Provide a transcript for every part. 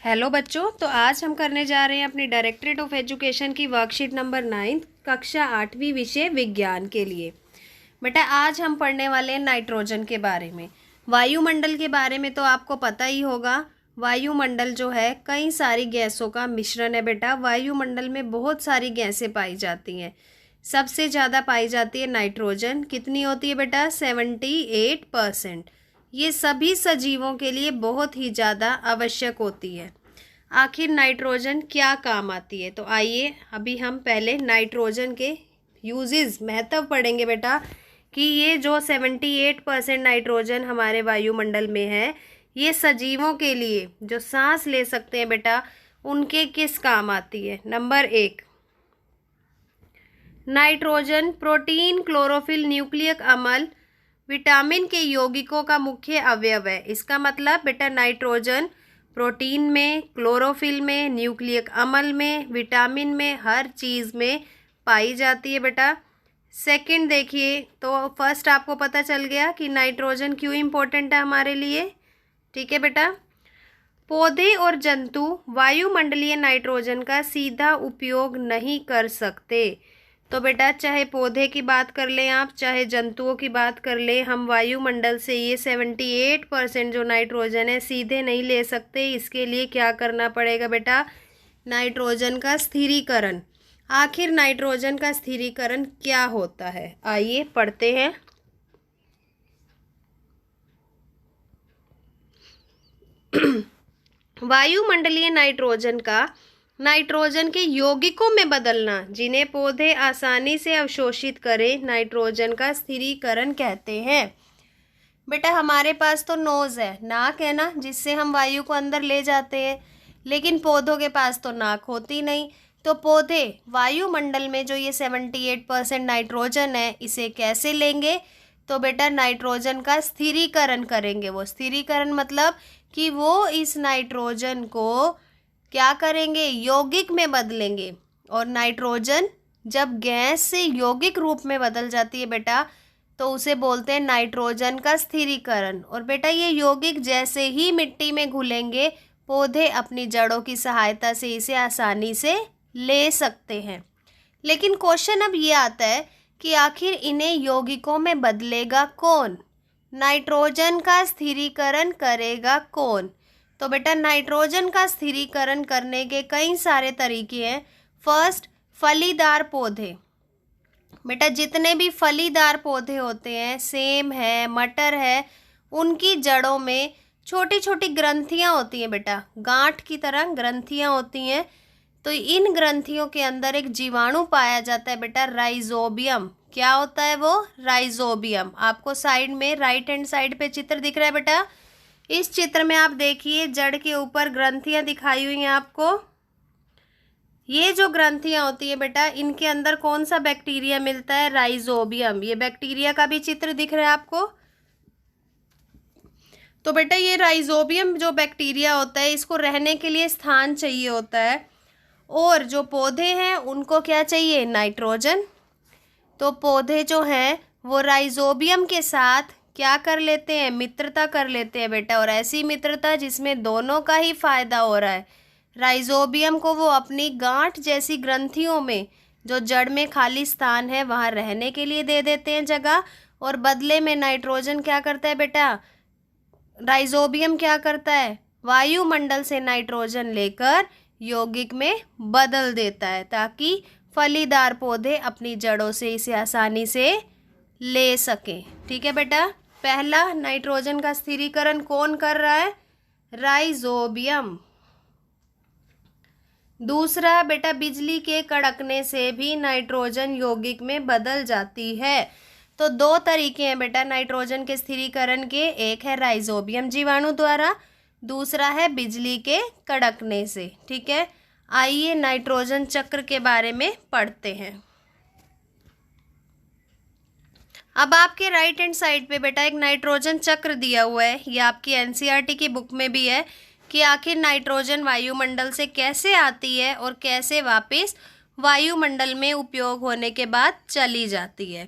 Hello बच्चों, तो आज हम करने जा रहे हैं अपनी डायरेक्टरेट ऑफ एजुकेशन की वर्कशीट नंबर 9 कक्षा 8वीं विषय विज्ञान के लिए। बेटा आज हम पढ़ने वाले हैं नाइट्रोजन के बारे में। वायुमंडल के बारे में तो आपको पता ही होगा। वायुमंडल जो है कई सारी गैसों का मिश्रण है बेटा। वायुमंडल में बहुत सारी गैसें पाई जाती हैं। सबसे ज़्यादा पाई जाती है नाइट्रोजन। कितनी होती है बेटा? 78%। ये सभी सजीवों के लिए बहुत ही ज़्यादा आवश्यक होती है। आखिर नाइट्रोजन क्या काम आती है? तो आइए अभी हम पहले नाइट्रोजन के यूजेस महत्व पढ़ेंगे बेटा कि ये जो 78% नाइट्रोजन हमारे वायुमंडल में है, ये सजीवों के लिए जो सांस ले सकते हैं बेटा, उनके किस काम आती है। Number 1, nitrogen protein, chlorophyll, nucleic अम्ल, विटामिन के यौगिकों का मुख्य अवयव है। इसका मतलब बेटा नाइट्रोजन प्रोटीन में, क्लोरोफिल में, न्यूक्लियक अम्ल में, विटामिन में, हर चीज़ में पाई जाती है बेटा। सेकंड देखिए, तो फर्स्ट आपको पता चल गया कि नाइट्रोजन क्यों इम्पोर्टेंट है हमारे लिए। ठीक है बेटा। पौधे और जंतु वायुमंडलीय नाइट्रोजन का सीधा उपयोग नहीं कर सकते। तो बेटा चाहे पौधे की बात कर लें आप, चाहे जंतुओं की बात कर लें, हम वायुमंडल से ये 78% जो नाइट्रोजन है सीधे नहीं ले सकते। इसके लिए क्या करना पड़ेगा बेटा? नाइट्रोजन का स्थिरीकरण। आखिर नाइट्रोजन का स्थिरीकरण क्या होता है, आइए पढ़ते हैं। वायुमंडलीय नाइट्रोजन का नाइट्रोजन के यौगिकों में बदलना, जिन्हें पौधे आसानी से अवशोषित करें, नाइट्रोजन का स्थिरीकरण कहते हैं। बेटा हमारे पास तो नोज है, नाक है ना, जिससे हम वायु को अंदर ले जाते हैं, लेकिन पौधों के पास तो नाक होती नहीं। तो पौधे वायुमंडल में जो ये 78% नाइट्रोजन है, इसे कैसे लेंगे? तो बेटा नाइट्रोजन का स्थिरीकरण करेंगे। वो स्थिरीकरण मतलब कि वो इस नाइट्रोजन को क्या करेंगे? यौगिक में बदलेंगे। और नाइट्रोजन जब गैस से यौगिक रूप में बदल जाती है बेटा, तो उसे बोलते हैं नाइट्रोजन का स्थिरीकरण। और बेटा ये यौगिक जैसे ही मिट्टी में घुलेंगे, पौधे अपनी जड़ों की सहायता से इसे आसानी से ले सकते हैं। लेकिन क्वेश्चन अब ये आता है कि आखिर इन्हें यौगिकों में बदलेगा कौन? नाइट्रोजन का स्थिरीकरण करेगा कौन? तो बेटा नाइट्रोजन का स्थिरीकरण करने के कई सारे तरीके हैं। फर्स्ट, फलीदार पौधे। बेटा जितने भी फलीदार पौधे होते हैं, सेम है, मटर है, उनकी जड़ों में छोटी छोटी ग्रंथियां होती हैं बेटा, गांठ की तरह ग्रंथियां होती हैं। तो इन ग्रंथियों के अंदर एक जीवाणु पाया जाता है बेटा, राइजोबियम। क्या होता है वो? राइजोबियम। आपको साइड में राइट हैंड साइड पे चित्र दिख रहा है बेटा। इस चित्र में आप देखिए, जड़ के ऊपर ग्रंथियां दिखाई हुई हैं आपको। ये जो ग्रंथियां होती है बेटा, इनके अंदर कौन सा बैक्टीरिया मिलता है? राइजोबियम। ये बैक्टीरिया का भी चित्र दिख रहा है आपको। तो बेटा ये राइजोबियम जो बैक्टीरिया होता है, इसको रहने के लिए स्थान चाहिए होता है। और जो पौधे हैं उनको क्या चाहिए? नाइट्रोजन। तो पौधे जो हैं वो राइजोबियम के साथ क्या कर लेते हैं? मित्रता कर लेते हैं बेटा। और ऐसी मित्रता जिसमें दोनों का ही फायदा हो रहा है। राइजोबियम को वो अपनी गांठ जैसी ग्रंथियों में, जो जड़ में खाली स्थान है, वहाँ रहने के लिए दे देते हैं जगह। और बदले में नाइट्रोजन क्या करता है बेटा? राइजोबियम क्या करता है? वायुमंडल से नाइट्रोजन लेकर यौगिक में बदल देता है, ताकि फलीदार पौधे अपनी जड़ों से इसे आसानी से ले सकें। ठीक है बेटा। पहला, नाइट्रोजन का स्थिरीकरण कौन कर रहा है? राइजोबियम। दूसरा बेटा, बिजली के कड़कने से भी नाइट्रोजन यौगिक में बदल जाती है। तो दो तरीके हैं बेटा नाइट्रोजन के स्थिरीकरण के। एक है राइजोबियम जीवाणु द्वारा, दूसरा है बिजली के कड़कने से। ठीक है। आइए नाइट्रोजन चक्र के बारे में पढ़ते हैं। अब आपके राइट हैंड साइड पे बेटा एक नाइट्रोजन चक्र दिया हुआ है। ये आपकी एनसीईआरटी की बुक में भी है कि आखिर नाइट्रोजन वायुमंडल से कैसे आती है और कैसे वापस वायुमंडल में उपयोग होने के बाद चली जाती है।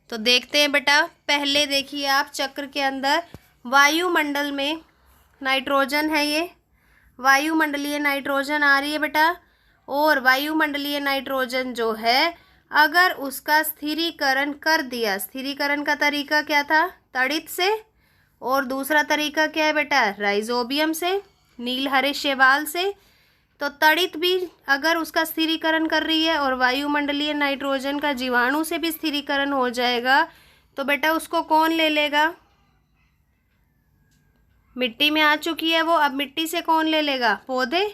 तो देखते हैं बेटा। पहले देखिए आप चक्र के अंदर वायुमंडल में नाइट्रोजन है, ये वायुमंडलीय नाइट्रोजन आ रही है बेटा। और वायुमंडलीय नाइट्रोजन जो है, अगर उसका स्थिरीकरण कर दिया, स्थिरीकरण का तरीका क्या था, तड़ित से, और दूसरा तरीका क्या है बेटा, राइजोबियम से, नील हरे शैवाल से। तो तड़ित भी अगर उसका स्थिरीकरण कर रही है और वायुमंडलीय नाइट्रोजन का जीवाणु से भी स्थिरीकरण हो जाएगा, तो बेटा उसको कौन ले लेगा, मिट्टी में आ चुकी है वो, अब मिट्टी से कौन ले लेगा, पौधे।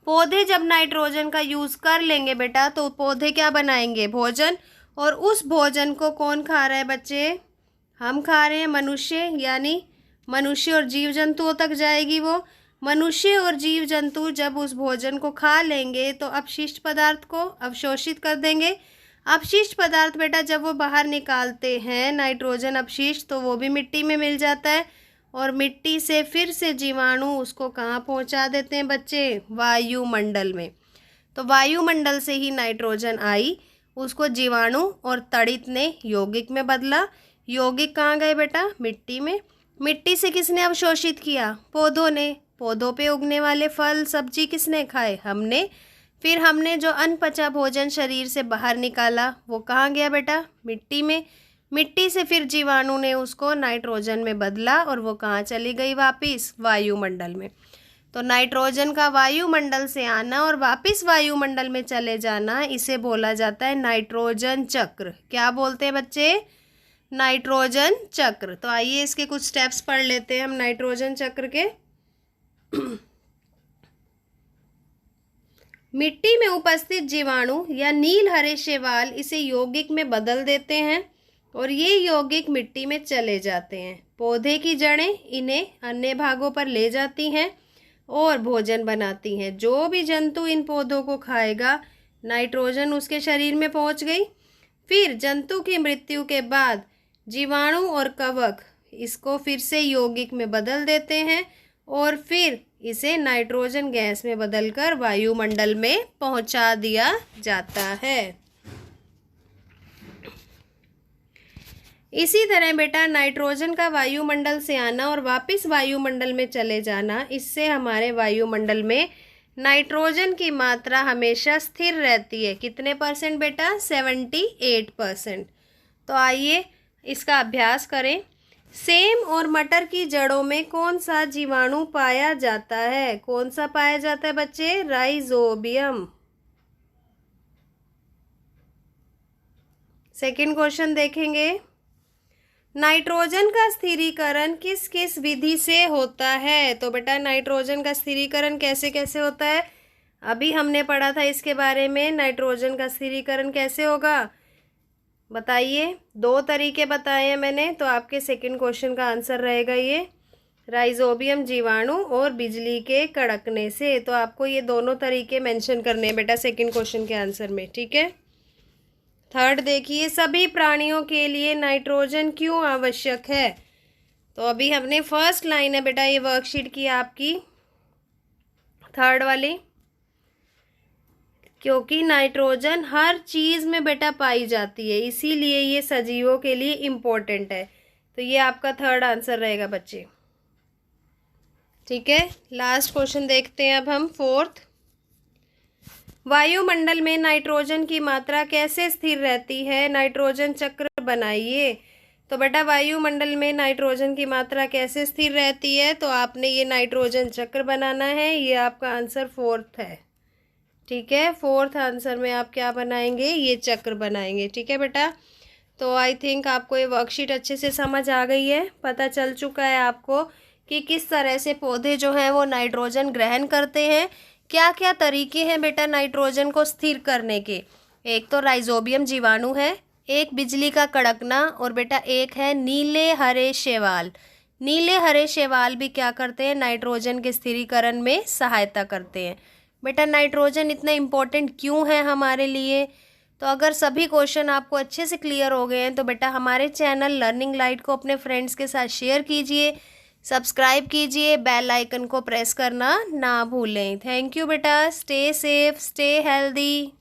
पौधे जब नाइट्रोजन का यूज़ कर लेंगे बेटा, तो पौधे क्या बनाएंगे, भोजन। और उस भोजन को कौन खा रहा है बच्चे, हम खा रहे हैं, मनुष्य। यानी मनुष्य और जीव जंतुओं तक जाएगी वो। मनुष्य और जीव जंतु जब उस भोजन को खा लेंगे तो अपशिष्ट पदार्थ को अवशोषित कर देंगे। अपशिष्ट पदार्थ बेटा जब वो बाहर निकालते हैं नाइट्रोजन अपशिष्ट, तो वो भी मिट्टी में मिल जाता है। और मिट्टी से फिर से जीवाणु उसको कहाँ पहुँचा देते हैं बच्चे, वायुमंडल में। तो वायुमंडल से ही नाइट्रोजन आई, उसको जीवाणु और तड़ित ने यौगिक में बदला। यौगिक कहाँ गए बेटा, मिट्टी में। मिट्टी से किसने अवशोषित किया, पौधों ने। पौधों पे उगने वाले फल सब्जी किसने खाए, हमने। फिर हमने जो अनपचा भोजन शरीर से बाहर निकाला, वो कहाँ गया बेटा, मिट्टी में। मिट्टी से फिर जीवाणु ने उसको नाइट्रोजन में बदला और वो कहाँ चली गई वापिस, वायुमंडल में। तो नाइट्रोजन का वायुमंडल से आना और वापिस वायुमंडल में चले जाना, इसे बोला जाता है नाइट्रोजन चक्र। क्या बोलते हैं बच्चे, नाइट्रोजन चक्र। तो आइए इसके कुछ स्टेप्स पढ़ लेते हैं हम नाइट्रोजन चक्र के। मिट्टी में उपस्थित जीवाणु या नील हरे शैवाल इसे यौगिक में बदल देते हैं और ये यौगिक मिट्टी में चले जाते हैं। पौधे की जड़ें इन्हें अन्य भागों पर ले जाती हैं और भोजन बनाती हैं। जो भी जंतु इन पौधों को खाएगा, नाइट्रोजन उसके शरीर में पहुंच गई। फिर जंतु की मृत्यु के बाद जीवाणु और कवक इसको फिर से यौगिक में बदल देते हैं और फिर इसे नाइट्रोजन गैस में बदलकर वायुमंडल में पहुंचा दिया जाता है। इसी तरह बेटा नाइट्रोजन का वायुमंडल से आना और वापस वायुमंडल में चले जाना, इससे हमारे वायुमंडल में नाइट्रोजन की मात्रा हमेशा स्थिर रहती है। कितने परसेंट बेटा, 78%। तो आइए इसका अभ्यास करें। सेम और मटर की जड़ों में कौन सा जीवाणु पाया जाता है, कौन सा पाया जाता है बच्चे, राइजोबियम। सेकंड क्वेश्चन देखेंगे, नाइट्रोजन का स्थिरीकरण किस किस विधि से होता है। तो बेटा नाइट्रोजन का स्थिरीकरण कैसे कैसे होता है, अभी हमने पढ़ा था इसके बारे में। नाइट्रोजन का स्थिरीकरण कैसे होगा बताइए, 2 तरीके बताए हैं मैंने। तो आपके सेकंड क्वेश्चन का आंसर रहेगा ये, राइजोबियम जीवाणु और बिजली के कड़कने से। तो आपको ये दोनों तरीके मेंशन करने हैं बेटा सेकंड क्वेश्चन के आंसर में, ठीक है। थर्ड देखिए, सभी प्राणियों के लिए नाइट्रोजन क्यों आवश्यक है। तो अभी हमने फर्स्ट लाइन है बेटा ये वर्कशीट की आपकी, थर्ड वाली, क्योंकि नाइट्रोजन हर चीज़ में बेटा पाई जाती है, इसीलिए ये सजीवों के लिए इम्पोर्टेंट है। तो ये आपका थर्ड आंसर रहेगा बच्चे, ठीक है। लास्ट क्वेश्चन देखते हैं अब हम, फोर्थ। वायुमंडल में नाइट्रोजन की मात्रा कैसे स्थिर रहती है, नाइट्रोजन चक्र बनाइए। तो बेटा वायुमंडल में नाइट्रोजन की मात्रा कैसे स्थिर रहती है, तो आपने ये नाइट्रोजन चक्र बनाना है। ये आपका आंसर फोर्थ है, ठीक है। फोर्थ आंसर में आप क्या बनाएंगे, ये चक्र बनाएंगे, ठीक है बेटा। तो आई थिंक आपको ये वर्कशीट अच्छे से समझ आ गई है, पता चल चुका है आपको कि किस तरह से पौधे जो हैं वो नाइट्रोजन ग्रहण करते हैं। क्या क्या तरीके हैं बेटा नाइट्रोजन को स्थिर करने के। एक तो राइजोबियम जीवाणु है, एक बिजली का कड़कना, और बेटा एक है नीले हरे शैवाल। नीले हरे शैवाल भी क्या करते हैं, नाइट्रोजन के स्थिरीकरण में सहायता करते हैं। बेटा नाइट्रोजन इतना इम्पोर्टेंट क्यों है हमारे लिए, तो अगर सभी क्वेश्चन आपको अच्छे से क्लियर हो गए हैं तो बेटा हमारे चैनल लर्निंग लाइट को अपने फ्रेंड्स के साथ शेयर कीजिए, सब्सक्राइब कीजिए, बेल आइकन को प्रेस करना ना भूलें। थैंक यू बेटा, स्टे सेफ, स्टे हेल्दी।